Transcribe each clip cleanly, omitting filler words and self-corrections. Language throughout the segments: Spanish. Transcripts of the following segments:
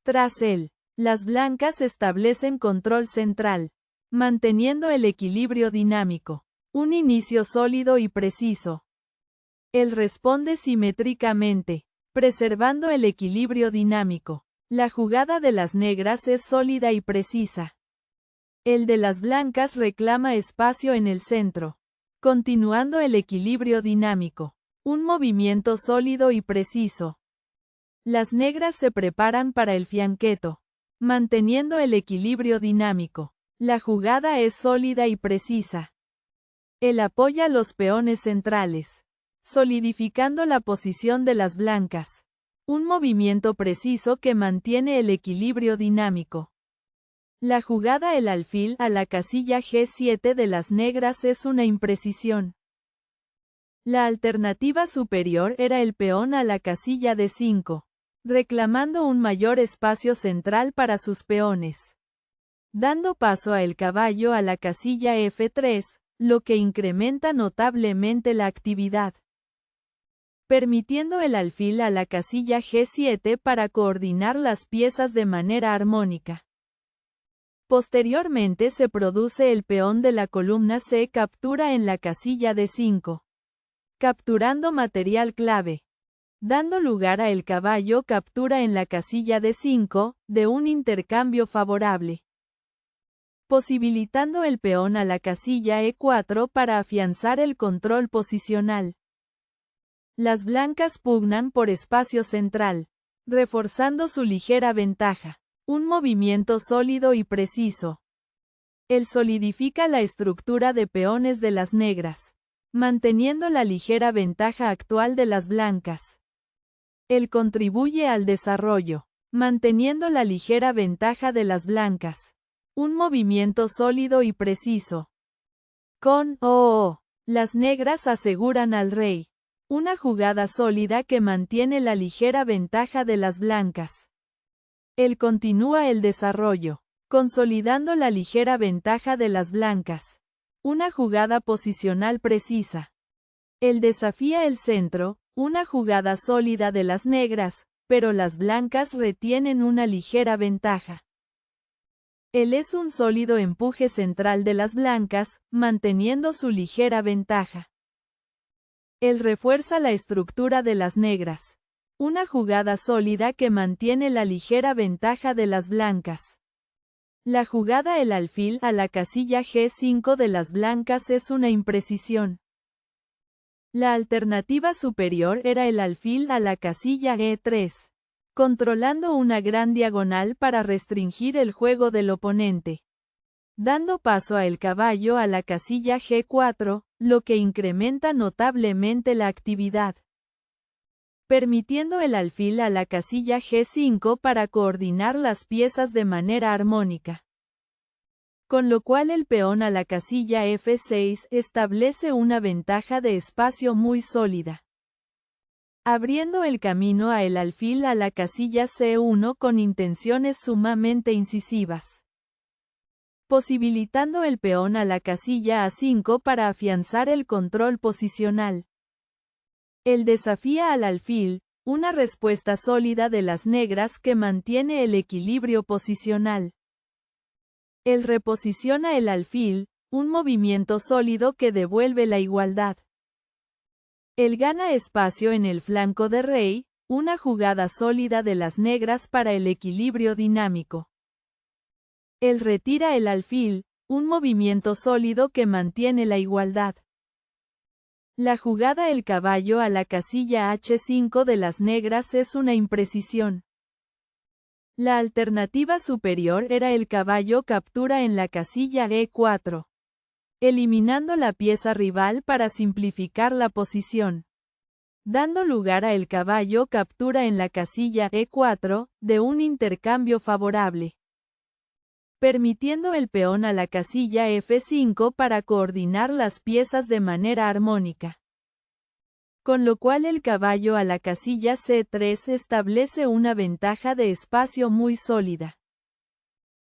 Tras él, las blancas establecen control central, manteniendo el equilibrio dinámico. Un inicio sólido y preciso. Él responde simétricamente, preservando el equilibrio dinámico. La jugada de las negras es sólida y precisa. El de las blancas reclama espacio en el centro, continuando el equilibrio dinámico. Un movimiento sólido y preciso. Las negras se preparan para el fianchetto, manteniendo el equilibrio dinámico. La jugada es sólida y precisa. Él apoya los peones centrales, solidificando la posición de las blancas. Un movimiento preciso que mantiene el equilibrio dinámico. La jugada el alfil a la casilla G7 de las negras es una imprecisión. La alternativa superior era el peón a la casilla D5, reclamando un mayor espacio central para sus peones. Dando paso a el caballo a la casilla F3, lo que incrementa notablemente la actividad. Permitiendo el alfil a la casilla G7 para coordinar las piezas de manera armónica. Posteriormente se produce el peón de la columna C captura en la casilla D5, capturando material clave, dando lugar a el caballo captura en la casilla D5, de un intercambio favorable, posibilitando el peón a la casilla E4 para afianzar el control posicional. Las blancas pugnan por espacio central, reforzando su ligera ventaja. Un movimiento sólido y preciso. Él solidifica la estructura de peones de las negras, manteniendo la ligera ventaja actual de las blancas. Él contribuye al desarrollo, manteniendo la ligera ventaja de las blancas. Un movimiento sólido y preciso. Con las negras aseguran al rey. Una jugada sólida que mantiene la ligera ventaja de las blancas. Él continúa el desarrollo, consolidando la ligera ventaja de las blancas. Una jugada posicional precisa. Él desafía el centro, una jugada sólida de las negras, pero las blancas retienen una ligera ventaja. Él es un sólido empuje central de las blancas, manteniendo su ligera ventaja. Él refuerza la estructura de las negras. Una jugada sólida que mantiene la ligera ventaja de las blancas. La jugada el alfil a la casilla G5 de las blancas es una imprecisión. La alternativa superior era el alfil a la casilla E3, controlando una gran diagonal para restringir el juego del oponente. Dando paso a el caballo a la casilla G4, lo que incrementa notablemente la actividad. Permitiendo el alfil a la casilla G5 para coordinar las piezas de manera armónica. Con lo cual el peón a la casilla F6 establece una ventaja de espacio muy sólida. Abriendo el camino a el alfil a la casilla C1 con intenciones sumamente incisivas. Posibilitando el peón a la casilla A5 para afianzar el control posicional. Él desafía al alfil, una respuesta sólida de las negras que mantiene el equilibrio posicional. Él reposiciona el alfil, un movimiento sólido que devuelve la igualdad. Él gana espacio en el flanco de rey, una jugada sólida de las negras para el equilibrio dinámico. Él retira el alfil, un movimiento sólido que mantiene la igualdad. La jugada el caballo a la casilla H5 de las negras es una imprecisión. La alternativa superior era el caballo captura en la casilla E4, eliminando la pieza rival para simplificar la posición. Dando lugar a el caballo captura en la casilla E4, de un intercambio favorable. Permitiendo el peón a la casilla F5 para coordinar las piezas de manera armónica. Con lo cual el caballo a la casilla C3 establece una ventaja de espacio muy sólida.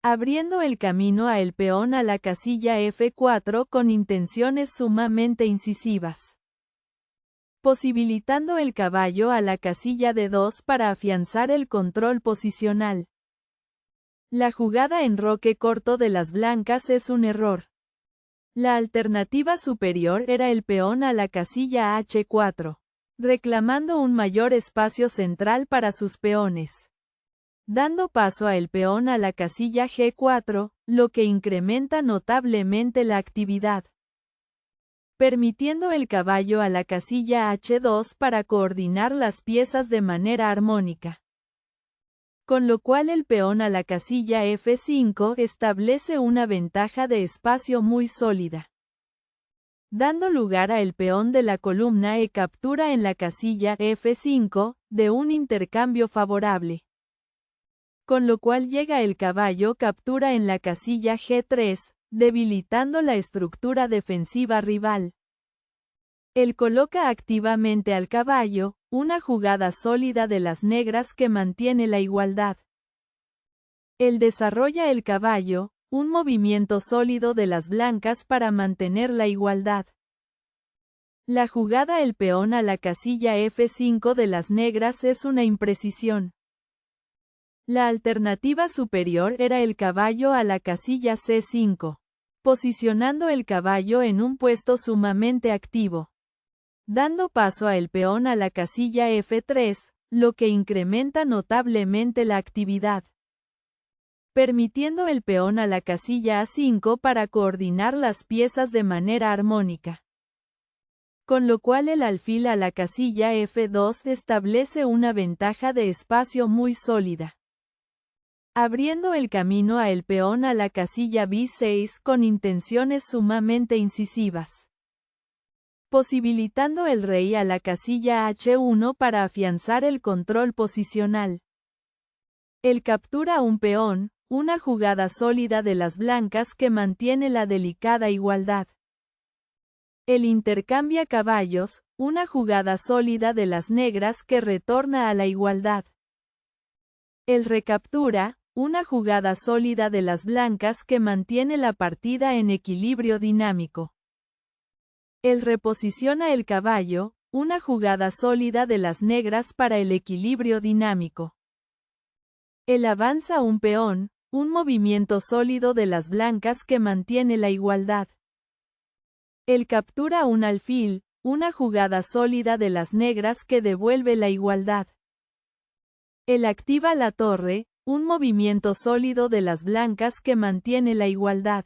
Abriendo el camino a el peón a la casilla F4 con intenciones sumamente incisivas. Posibilitando el caballo a la casilla D2 para afianzar el control posicional. La jugada enroque corto de las blancas es un error. La alternativa superior era el peón a la casilla H4, reclamando un mayor espacio central para sus peones. Dando paso a el peón a la casilla G4, lo que incrementa notablemente la actividad. Permitiendo el caballo a la casilla H2 para coordinar las piezas de manera armónica. Con lo cual el peón a la casilla F5 establece una ventaja de espacio muy sólida. Dando lugar a el peón de la columna E captura en la casilla F5, de un intercambio favorable. Con lo cual llega el caballo captura en la casilla G3, debilitando la estructura defensiva rival. Él coloca activamente al caballo, una jugada sólida de las negras que mantiene la igualdad. Él desarrolla el caballo, un movimiento sólido de las blancas para mantener la igualdad. La jugada el peón a la casilla F5 de las negras es una imprecisión. La alternativa superior era el caballo a la casilla C5, posicionando el caballo en un puesto sumamente activo. Dando paso a el peón a la casilla F3, lo que incrementa notablemente la actividad. Permitiendo el peón a la casilla A5 para coordinar las piezas de manera armónica. Con lo cual el alfil a la casilla F2 establece una ventaja de espacio muy sólida. Abriendo el camino a el peón a la casilla B6 con intenciones sumamente incisivas. Posibilitando el rey a la casilla H1 para afianzar el control posicional. Él captura un peón, una jugada sólida de las blancas que mantiene la delicada igualdad. Él intercambia caballos, una jugada sólida de las negras que retorna a la igualdad. Él recaptura, una jugada sólida de las blancas que mantiene la partida en equilibrio dinámico. Él reposiciona el caballo, una jugada sólida de las negras para el equilibrio dinámico. Él avanza un peón, un movimiento sólido de las blancas que mantiene la igualdad. Él captura un alfil, una jugada sólida de las negras que devuelve la igualdad. Él activa la torre, un movimiento sólido de las blancas que mantiene la igualdad.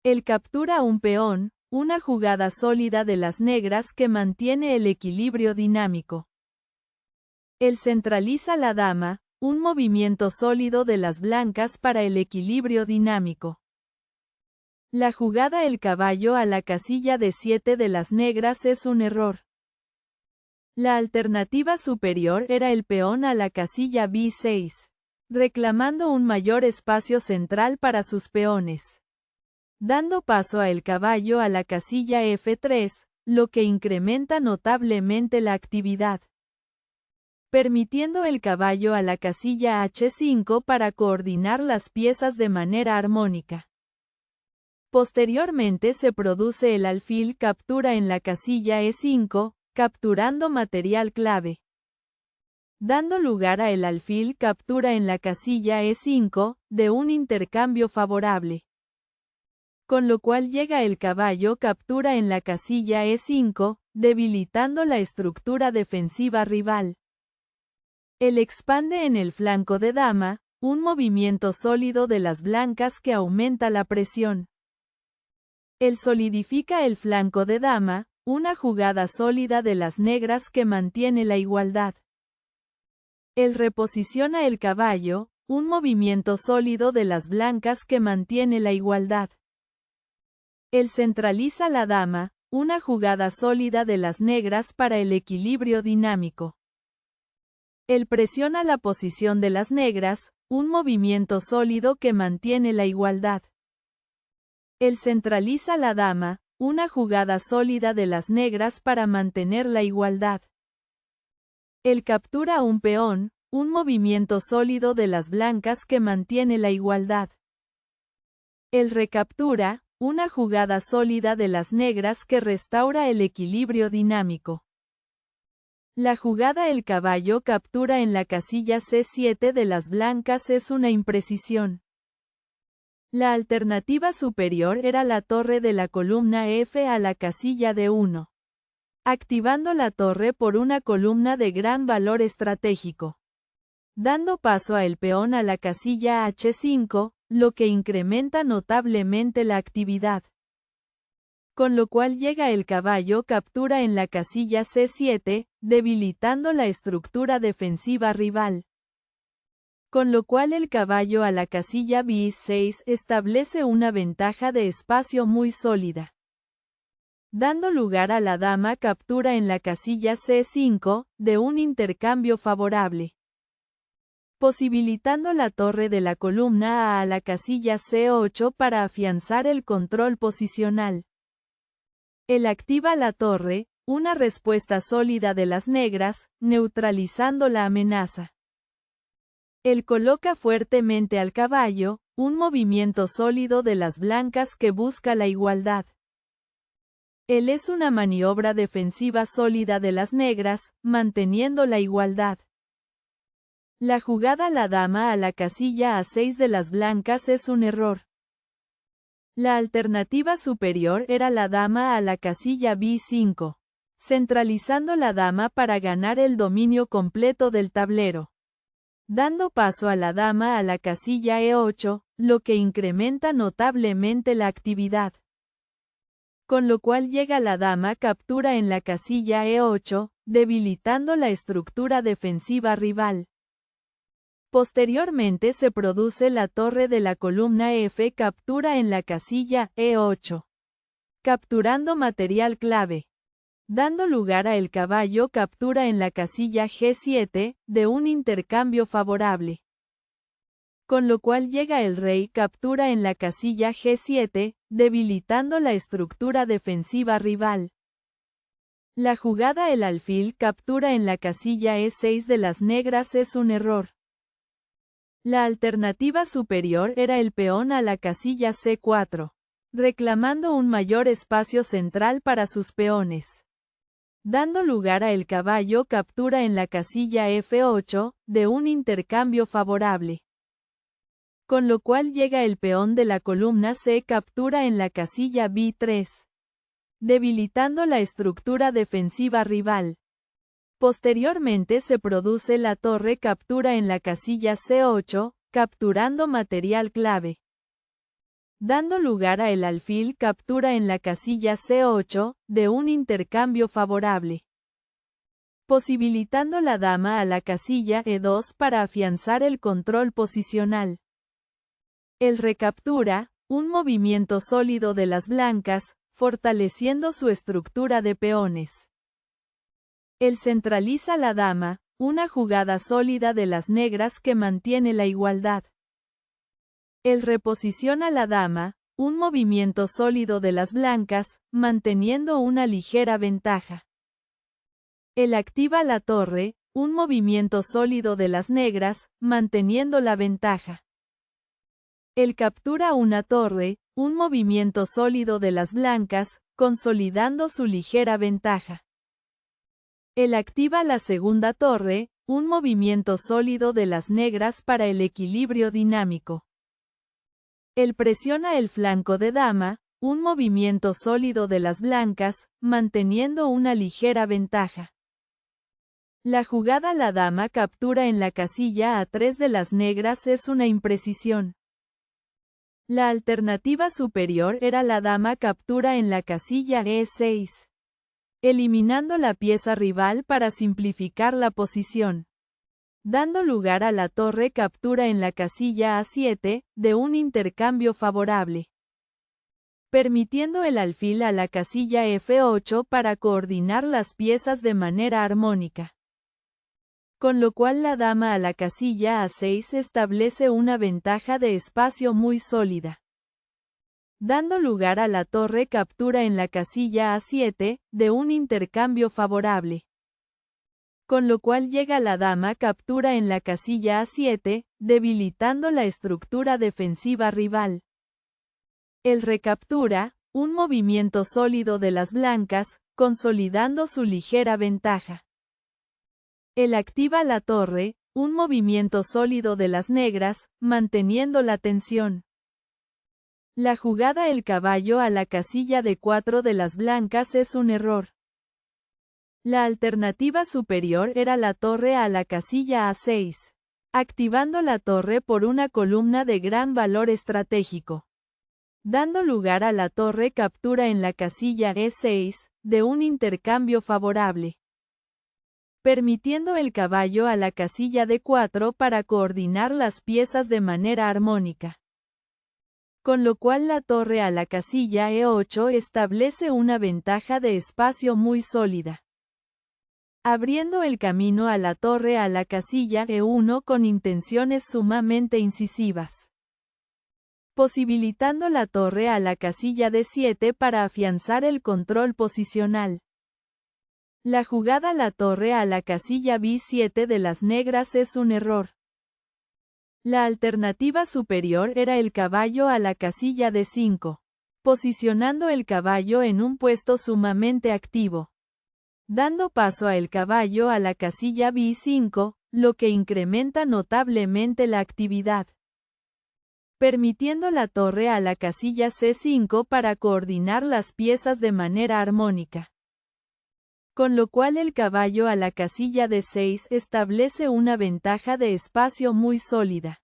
Él captura un peón, una jugada sólida de las negras que mantiene el equilibrio dinámico. Él centraliza la dama, un movimiento sólido de las blancas para el equilibrio dinámico. La jugada el caballo a la casilla D7 de las negras es un error. La alternativa superior era el peón a la casilla B6, reclamando un mayor espacio central para sus peones. Dando paso a el caballo a la casilla F3, lo que incrementa notablemente la actividad. Permitiendo el caballo a la casilla H5 para coordinar las piezas de manera armónica. Posteriormente se produce el alfil captura en la casilla E5, capturando material clave. Dando lugar a el alfil captura en la casilla E5, de un intercambio favorable. Con lo cual llega el caballo captura en la casilla E5, debilitando la estructura defensiva rival. Él expande en el flanco de dama, un movimiento sólido de las blancas que aumenta la presión. Él solidifica el flanco de dama, una jugada sólida de las negras que mantiene la igualdad. Él reposiciona el caballo, un movimiento sólido de las blancas que mantiene la igualdad. Él centraliza la dama, una jugada sólida de las negras para el equilibrio dinámico. Él presiona la posición de las negras, un movimiento sólido que mantiene la igualdad. Él centraliza la dama, una jugada sólida de las negras para mantener la igualdad. Él captura un peón, un movimiento sólido de las blancas que mantiene la igualdad. Él recaptura, una jugada sólida de las negras que restaura el equilibrio dinámico. La jugada el caballo captura en la casilla C7 de las blancas es una imprecisión. La alternativa superior era la torre de la columna F a la casilla D1, activando la torre por una columna de gran valor estratégico, dando paso a el peón a la casilla H5, lo que incrementa notablemente la actividad. Con lo cual llega el caballo captura en la casilla C7, debilitando la estructura defensiva rival. Con lo cual el caballo a la casilla B6 establece una ventaja de espacio muy sólida, dando lugar a la dama captura en la casilla C5, de un intercambio favorable, posibilitando la torre de la columna A a la casilla C8 para afianzar el control posicional. Él activa la torre, una respuesta sólida de las negras, neutralizando la amenaza. Él coloca fuertemente al caballo, un movimiento sólido de las blancas que busca la igualdad. Él es una maniobra defensiva sólida de las negras, manteniendo la igualdad. La jugada la dama a la casilla A6 de las blancas es un error. La alternativa superior era la dama a la casilla B5, centralizando la dama para ganar el dominio completo del tablero, dando paso a la dama a la casilla E8, lo que incrementa notablemente la actividad. Con lo cual llega la dama captura en la casilla E8, debilitando la estructura defensiva rival. Posteriormente se produce la torre de la columna F captura en la casilla E8, capturando material clave, dando lugar a el caballo captura en la casilla G7, de un intercambio favorable. Con lo cual llega el rey captura en la casilla G7, debilitando la estructura defensiva rival. La jugada el alfil captura en la casilla E6 de las negras es un error. La alternativa superior era el peón a la casilla C4, reclamando un mayor espacio central para sus peones, dando lugar a el caballo captura en la casilla F8, de un intercambio favorable. Con lo cual llega el peón de la columna C captura en la casilla B3, debilitando la estructura defensiva rival. Posteriormente se produce la torre captura en la casilla C8, capturando material clave, dando lugar a el alfil captura en la casilla C8, de un intercambio favorable, posibilitando la dama a la casilla E2 para afianzar el control posicional. El recaptura, un movimiento sólido de las blancas, fortaleciendo su estructura de peones. Él centraliza la dama, una jugada sólida de las negras que mantiene la igualdad. Él reposiciona la dama, un movimiento sólido de las blancas, manteniendo una ligera ventaja. Él activa la torre, un movimiento sólido de las negras, manteniendo la ventaja. Él captura una torre, un movimiento sólido de las blancas, consolidando su ligera ventaja. Él activa la segunda torre, un movimiento sólido de las negras para el equilibrio dinámico. Él presiona el flanco de dama, un movimiento sólido de las blancas, manteniendo una ligera ventaja. La jugada la dama captura en la casilla A3 de las negras es una imprecisión. La alternativa superior era la dama captura en la casilla E6, eliminando la pieza rival para simplificar la posición, dando lugar a la torre captura en la casilla A7, de un intercambio favorable, permitiendo el alfil a la casilla F8 para coordinar las piezas de manera armónica. Con lo cual la dama a la casilla A6 establece una ventaja de espacio muy sólida, dando lugar a la torre captura en la casilla A7, de un intercambio favorable. Con lo cual llega la dama captura en la casilla A7, debilitando la estructura defensiva rival. Él recaptura, un movimiento sólido de las blancas, consolidando su ligera ventaja. Él activa la torre, un movimiento sólido de las negras, manteniendo la tensión. La jugada el caballo a la casilla D4 de las blancas es un error. La alternativa superior era la torre a la casilla A6, activando la torre por una columna de gran valor estratégico, dando lugar a la torre captura en la casilla E6, de un intercambio favorable, permitiendo el caballo a la casilla D4 para coordinar las piezas de manera armónica. Con lo cual la torre a la casilla E8 establece una ventaja de espacio muy sólida, abriendo el camino a la torre a la casilla E1 con intenciones sumamente incisivas, posibilitando la torre a la casilla D7 para afianzar el control posicional. La jugada la torre a la casilla B7 de las negras es un error. La alternativa superior era el caballo a la casilla D5, posicionando el caballo en un puesto sumamente activo, dando paso a el caballo a la casilla B5, lo que incrementa notablemente la actividad, permitiendo la torre a la casilla C5 para coordinar las piezas de manera armónica. Con lo cual el caballo a la casilla D6 establece una ventaja de espacio muy sólida,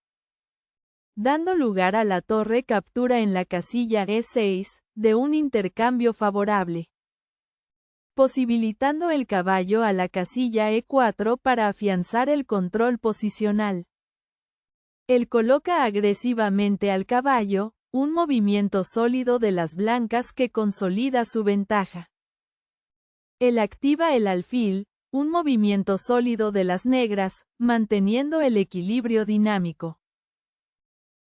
dando lugar a la torre captura en la casilla E6, de un intercambio favorable, posibilitando el caballo a la casilla E4 para afianzar el control posicional. Él coloca agresivamente al caballo, un movimiento sólido de las blancas que consolida su ventaja. Él activa el alfil, un movimiento sólido de las negras, manteniendo el equilibrio dinámico.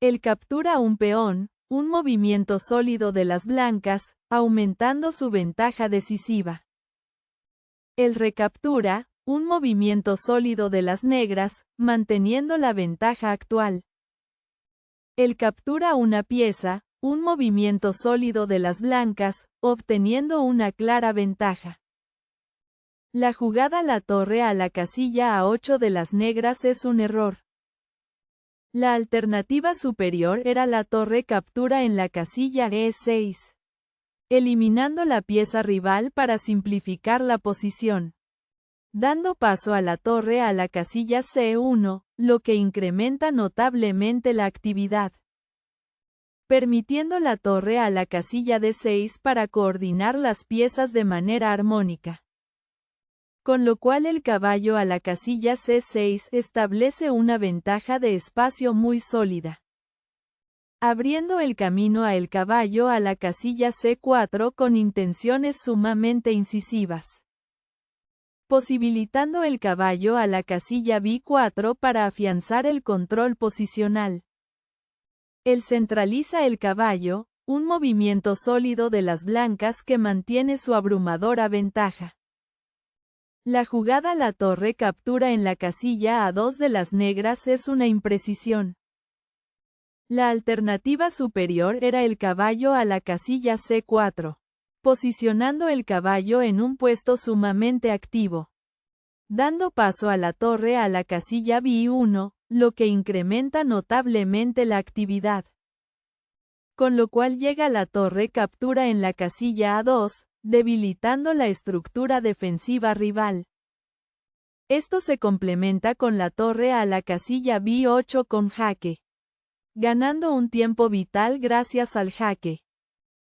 Él captura un peón, un movimiento sólido de las blancas, aumentando su ventaja decisiva. Él recaptura, un movimiento sólido de las negras, manteniendo la ventaja actual. Él captura una pieza, un movimiento sólido de las blancas, obteniendo una clara ventaja. La jugada la torre a la casilla A8 de las negras es un error. La alternativa superior era la torre captura en la casilla E6, eliminando la pieza rival para simplificar la posición, dando paso a la torre a la casilla C1, lo que incrementa notablemente la actividad, permitiendo la torre a la casilla D6 para coordinar las piezas de manera armónica. Con lo cual el caballo a la casilla C6 establece una ventaja de espacio muy sólida, abriendo el camino a el caballo a la casilla C4 con intenciones sumamente incisivas, posibilitando el caballo a la casilla B4 para afianzar el control posicional. Él centraliza el caballo, un movimiento sólido de las blancas que mantiene su abrumadora ventaja. La jugada la torre captura en la casilla A2 de las negras es una imprecisión. La alternativa superior era el caballo a la casilla C4, posicionando el caballo en un puesto sumamente activo, dando paso a la torre a la casilla B1, lo que incrementa notablemente la actividad. Con lo cual llega la torre captura en la casilla A2, debilitando la estructura defensiva rival. Esto se complementa con la torre a la casilla B8 con jaque, ganando un tiempo vital gracias al jaque,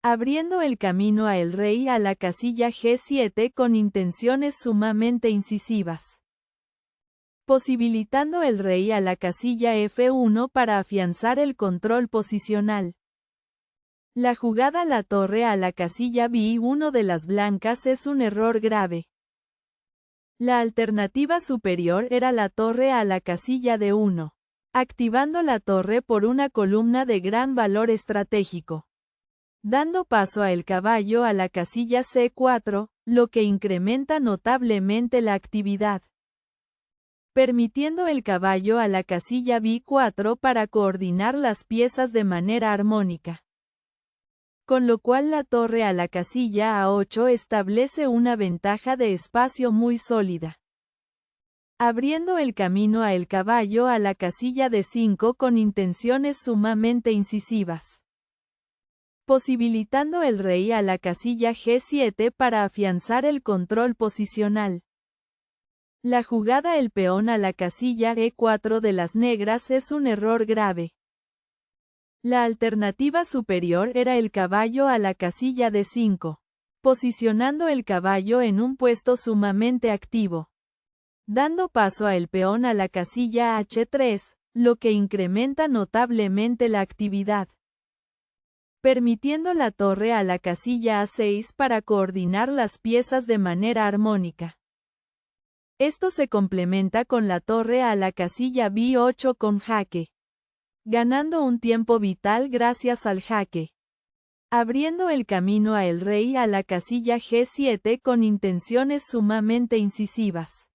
abriendo el camino a el rey a la casilla G7 con intenciones sumamente incisivas, posibilitando el rey a la casilla F1 para afianzar el control posicional. La jugada la torre a la casilla B1 de las blancas es un error grave. La alternativa superior era la torre a la casilla D1, activando la torre por una columna de gran valor estratégico, dando paso a el caballo a la casilla C4, lo que incrementa notablemente la actividad, permitiendo el caballo a la casilla B4 para coordinar las piezas de manera armónica. Con lo cual la torre a la casilla A8 establece una ventaja de espacio muy sólida, abriendo el camino a el caballo a la casilla D5 con intenciones sumamente incisivas, posibilitando el rey a la casilla G7 para afianzar el control posicional. La jugada el peón a la casilla E4 de las negras es un error grave. La alternativa superior era el caballo a la casilla D5, posicionando el caballo en un puesto sumamente activo, dando paso a el peón a la casilla H3, lo que incrementa notablemente la actividad, permitiendo la torre a la casilla A6 para coordinar las piezas de manera armónica. Esto se complementa con la torre a la casilla B8 con jaque, ganando un tiempo vital gracias al jaque, abriendo el camino a el rey a la casilla G7 con intenciones sumamente incisivas,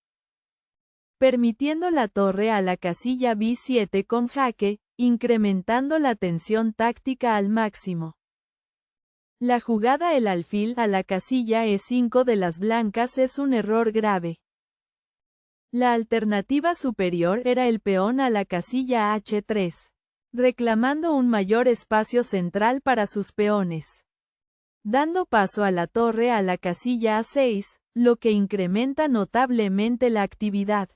permitiendo la torre a la casilla B7 con jaque, incrementando la tensión táctica al máximo. La jugada el alfil a la casilla E5 de las blancas es un error grave. La alternativa superior era el peón a la casilla H3, reclamando un mayor espacio central para sus peones, dando paso a la torre a la casilla A6, lo que incrementa notablemente la actividad,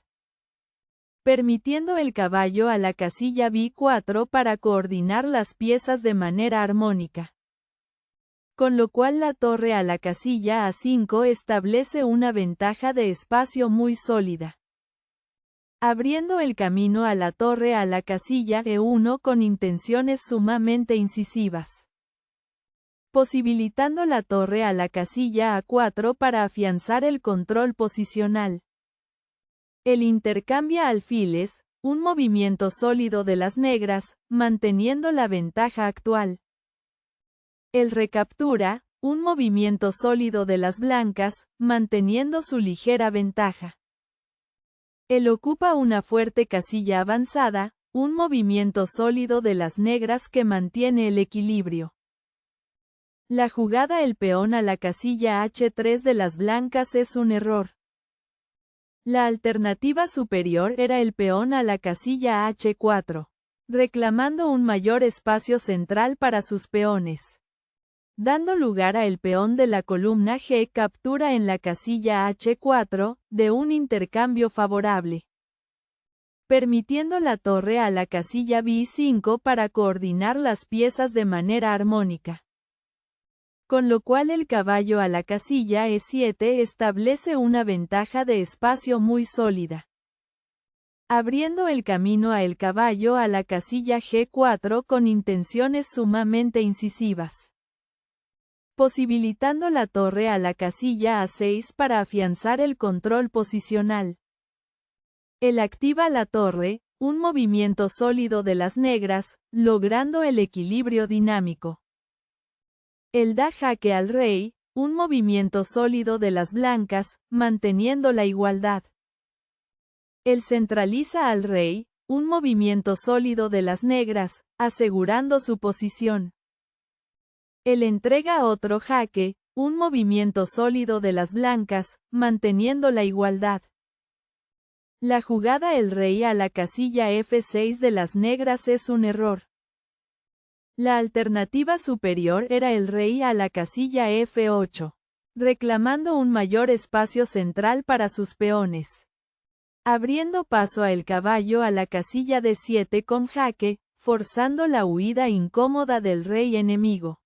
permitiendo el caballo a la casilla B4 para coordinar las piezas de manera armónica, con lo cual la torre a la casilla A5 establece una ventaja de espacio muy sólida, abriendo el camino a la torre a la casilla E1 con intenciones sumamente incisivas, posibilitando la torre a la casilla A4 para afianzar el control posicional. El intercambia alfiles, un movimiento sólido de las negras, manteniendo la ventaja actual. El recaptura, un movimiento sólido de las blancas, manteniendo su ligera ventaja. El ocupa una fuerte casilla avanzada, un movimiento sólido de las negras que mantiene el equilibrio. La jugada el peón a la casilla H3 de las blancas es un error. La alternativa superior era el peón a la casilla H4, reclamando un mayor espacio central para sus peones, dando lugar a el peón de la columna G captura en la casilla H4, de un intercambio favorable, permitiendo la torre a la casilla B5 para coordinar las piezas de manera armónica, con lo cual el caballo a la casilla E7 establece una ventaja de espacio muy sólida, abriendo el camino a el caballo a la casilla G4 con intenciones sumamente incisivas, posibilitando la torre a la casilla A6 para afianzar el control posicional. Él activa la torre, un movimiento sólido de las negras, logrando el equilibrio dinámico. Él da jaque al rey, un movimiento sólido de las blancas, manteniendo la igualdad. Él centraliza al rey, un movimiento sólido de las negras, asegurando su posición. Él entrega otro jaque, un movimiento sólido de las blancas, manteniendo la igualdad. La jugada el rey a la casilla F6 de las negras es un error. La alternativa superior era el rey a la casilla F8, reclamando un mayor espacio central para sus peones, abriendo paso a el caballo a la casilla D7 con jaque, forzando la huida incómoda del rey enemigo,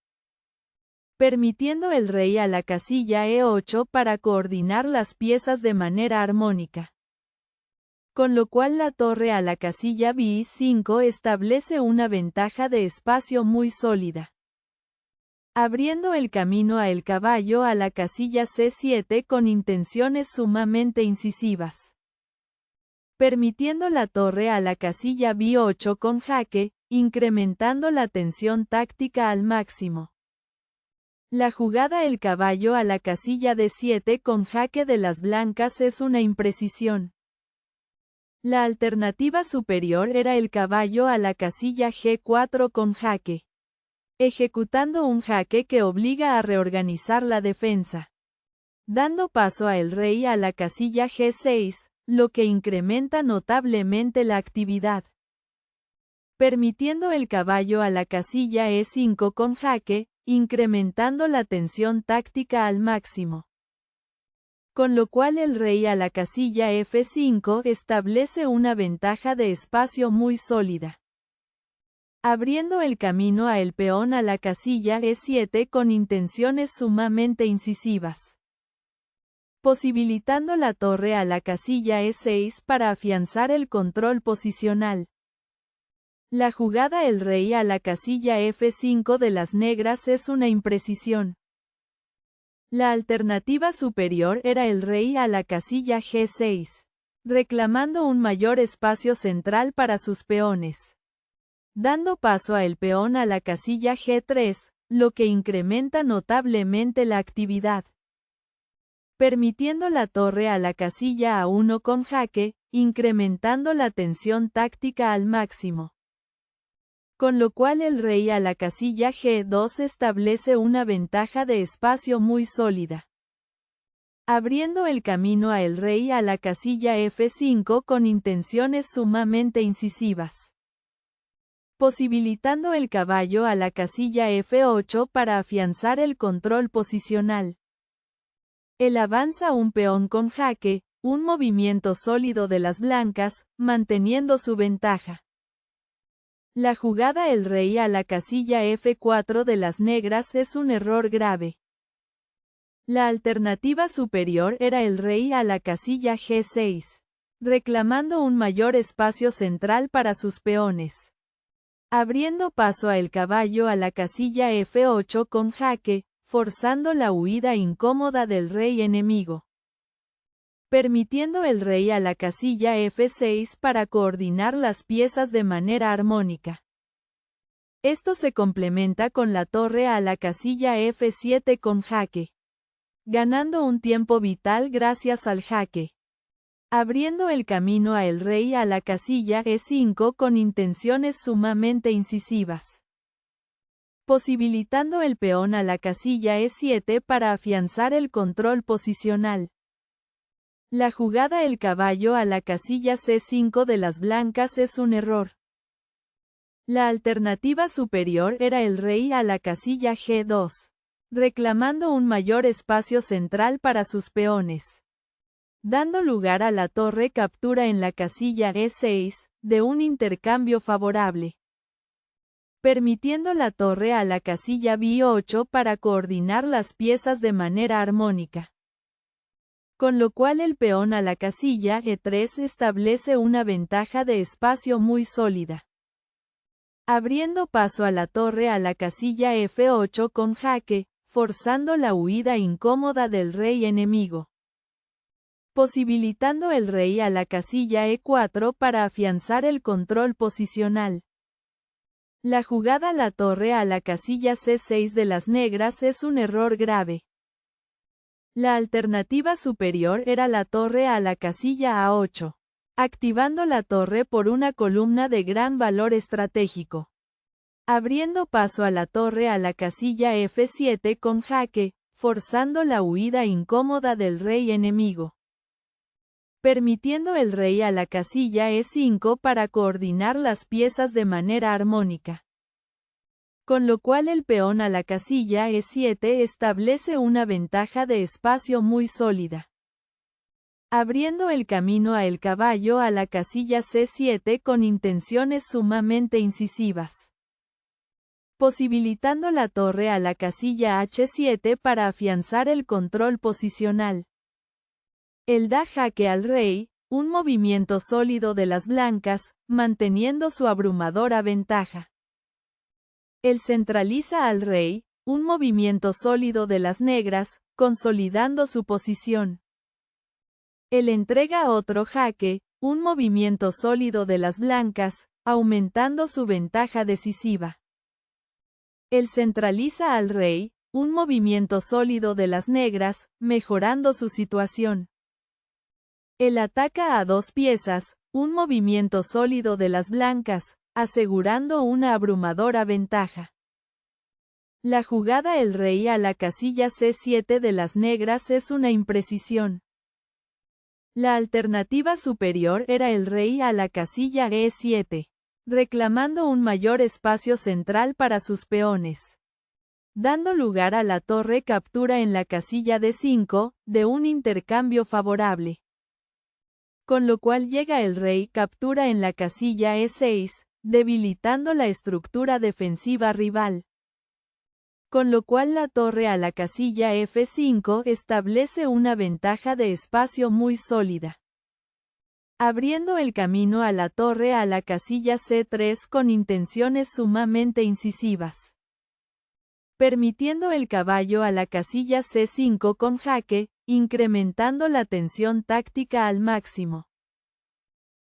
permitiendo el rey a la casilla E8 para coordinar las piezas de manera armónica, con lo cual la torre a la casilla B5 establece una ventaja de espacio muy sólida, abriendo el camino a el caballo a la casilla C7 con intenciones sumamente incisivas, permitiendo la torre a la casilla B8 con jaque, incrementando la tensión táctica al máximo. La jugada el caballo a la casilla D7 con jaque de las blancas es una imprecisión. La alternativa superior era el caballo a la casilla G4 con jaque, ejecutando un jaque que obliga a reorganizar la defensa, dando paso a el rey a la casilla G6, lo que incrementa notablemente la actividad. Permitiendo el caballo a la casilla E5 con jaque, incrementando la tensión táctica al máximo. Con lo cual el rey a la casilla F5 establece una ventaja de espacio muy sólida. Abriendo el camino a el peón a la casilla E7 con intenciones sumamente incisivas. Posibilitando la torre a la casilla E6 para afianzar el control posicional. La jugada el rey a la casilla F5 de las negras es una imprecisión. La alternativa superior era el rey a la casilla G6, reclamando un mayor espacio central para sus peones. Dando paso a el peón a la casilla G3, lo que incrementa notablemente la actividad. Permitiendo la torre a la casilla A1 con jaque, incrementando la tensión táctica al máximo. Con lo cual el rey a la casilla G2 establece una ventaja de espacio muy sólida. Abriendo el camino a el rey a la casilla F5 con intenciones sumamente incisivas. Posibilitando el caballo a la casilla F8 para afianzar el control posicional. Él avanza un peón con jaque, un movimiento sólido de las blancas, manteniendo su ventaja. La jugada el rey a la casilla F4 de las negras es un error grave. La alternativa superior era el rey a la casilla G6, reclamando un mayor espacio central para sus peones. Abriendo paso a el caballo a la casilla F8 con jaque, forzando la huida incómoda del rey enemigo. Permitiendo el rey a la casilla F6 para coordinar las piezas de manera armónica. Esto se complementa con la torre a la casilla F7 con jaque. Ganando un tiempo vital gracias al jaque. Abriendo el camino a el rey a la casilla E5 con intenciones sumamente incisivas. Posibilitando el peón a la casilla E7 para afianzar el control posicional. La jugada el caballo a la casilla C5 de las blancas es un error. La alternativa superior era el rey a la casilla G2, reclamando un mayor espacio central para sus peones. Dando lugar a la torre captura en la casilla E6, de un intercambio favorable. Permitiendo la torre a la casilla B8 para coordinar las piezas de manera armónica. Con lo cual el peón a la casilla E3 establece una ventaja de espacio muy sólida. Abriendo paso a la torre a la casilla F8 con jaque, forzando la huida incómoda del rey enemigo. Posibilitando el rey a la casilla E4 para afianzar el control posicional. La jugada la torre a la casilla C6 de las negras es un error grave. La alternativa superior era la torre a la casilla A8, activando la torre por una columna de gran valor estratégico. Abriendo paso a la torre a la casilla F7 con jaque, forzando la huida incómoda del rey enemigo. Permitiendo el rey a la casilla E5 para coordinar las piezas de manera armónica. Con lo cual el peón a la casilla E7 establece una ventaja de espacio muy sólida. Abriendo el camino a el caballo a la casilla C7 con intenciones sumamente incisivas. Posibilitando la torre a la casilla H7 para afianzar el control posicional. Él da jaque al rey, un movimiento sólido de las blancas, manteniendo su abrumadora ventaja. Él centraliza al rey, un movimiento sólido de las negras, consolidando su posición. Él entrega otro jaque, un movimiento sólido de las blancas, aumentando su ventaja decisiva. Él centraliza al rey, un movimiento sólido de las negras, mejorando su situación. Él ataca a dos piezas, un movimiento sólido de las blancas, asegurando una abrumadora ventaja. La jugada el rey a la casilla C7 de las negras es una imprecisión. La alternativa superior era el rey a la casilla E7, reclamando un mayor espacio central para sus peones, dando lugar a la torre captura en la casilla D5, de un intercambio favorable. Con lo cual llega el rey captura en la casilla E6, debilitando la estructura defensiva rival. Con lo cual la torre a la casilla F5 establece una ventaja de espacio muy sólida, abriendo el camino a la torre a la casilla C3 con intenciones sumamente incisivas, permitiendo el caballo a la casilla C5 con jaque, incrementando la tensión táctica al máximo.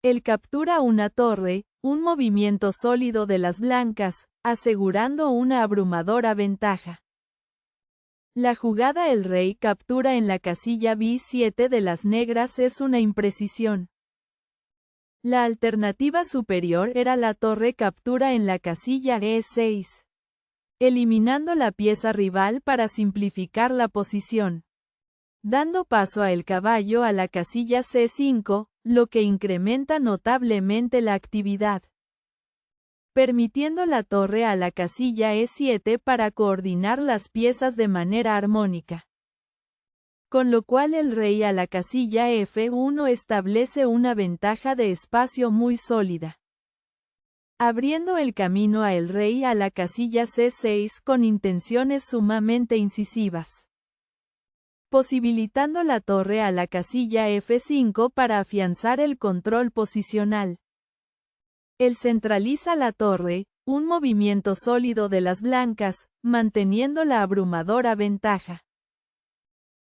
El captura una torre, un movimiento sólido de las blancas, asegurando una abrumadora ventaja. La jugada el rey captura en la casilla B7 de las negras es una imprecisión. La alternativa superior era la torre captura en la casilla E6, eliminando la pieza rival para simplificar la posición, dando paso a el caballo a la casilla C5, lo que incrementa notablemente la actividad, permitiendo la torre a la casilla E7 para coordinar las piezas de manera armónica. Con lo cual el rey a la casilla F1 establece una ventaja de espacio muy sólida, abriendo el camino a el rey a la casilla C6 con intenciones sumamente incisivas, posibilitando la torre a la casilla F5 para afianzar el control posicional. Él centraliza la torre, un movimiento sólido de las blancas, manteniendo la abrumadora ventaja.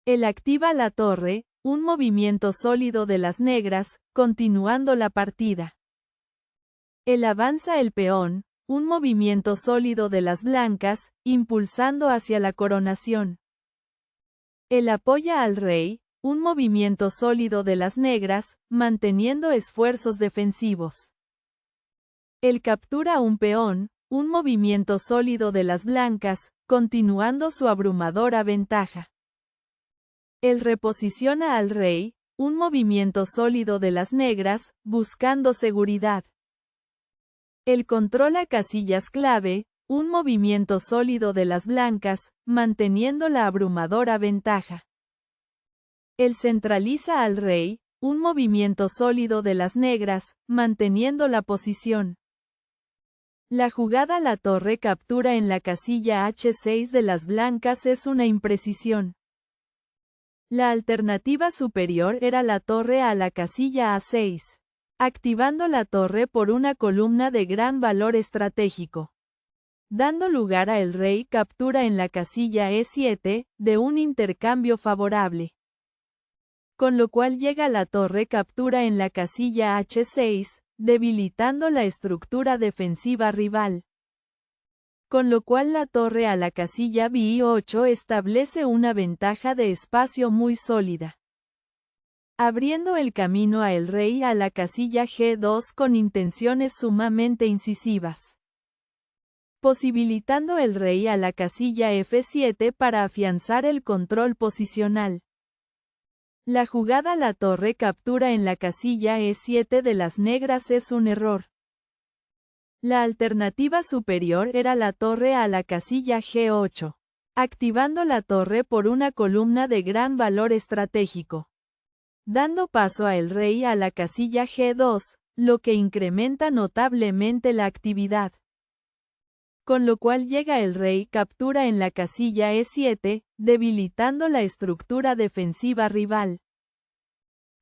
Él activa la torre, un movimiento sólido de las negras, continuando la partida. Él avanza el peón, un movimiento sólido de las blancas, impulsando hacia la coronación. Él apoya al rey, un movimiento sólido de las negras, manteniendo esfuerzos defensivos. Él captura un peón, un movimiento sólido de las blancas, continuando su abrumadora ventaja. Él reposiciona al rey, un movimiento sólido de las negras, buscando seguridad. Él controla casillas clave, un movimiento sólido de las blancas, manteniendo la abrumadora ventaja. Él centraliza al rey, un movimiento sólido de las negras, manteniendo la posición. La jugada la torre captura en la casilla H6 de las blancas es una imprecisión. La alternativa superior era la torre a la casilla A6, activando la torre por una columna de gran valor estratégico, dando lugar a el rey captura en la casilla E7, de un intercambio favorable. Con lo cual llega la torre captura en la casilla H6, debilitando la estructura defensiva rival. Con lo cual la torre a la casilla B8 establece una ventaja de espacio muy sólida, abriendo el camino a el rey a la casilla G2 con intenciones sumamente incisivas, posibilitando el rey a la casilla F7 para afianzar el control posicional. La jugada la torre captura en la casilla E7 de las negras es un error. La alternativa superior era la torre a la casilla G8, activando la torre por una columna de gran valor estratégico, dando paso a el rey a la casilla G2, lo que incrementa notablemente la actividad. Con lo cual llega el rey captura en la casilla E7, debilitando la estructura defensiva rival.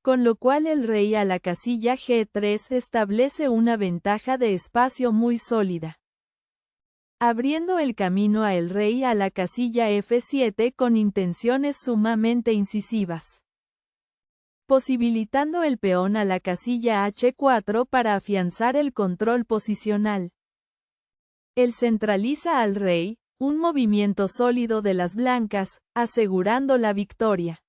Con lo cual el rey a la casilla G3 establece una ventaja de espacio muy sólida, abriendo el camino a el rey a la casilla F7 con intenciones sumamente incisivas, posibilitando el peón a la casilla H4 para afianzar el control posicional. Él centraliza al rey, un movimiento sólido de las blancas, asegurando la victoria.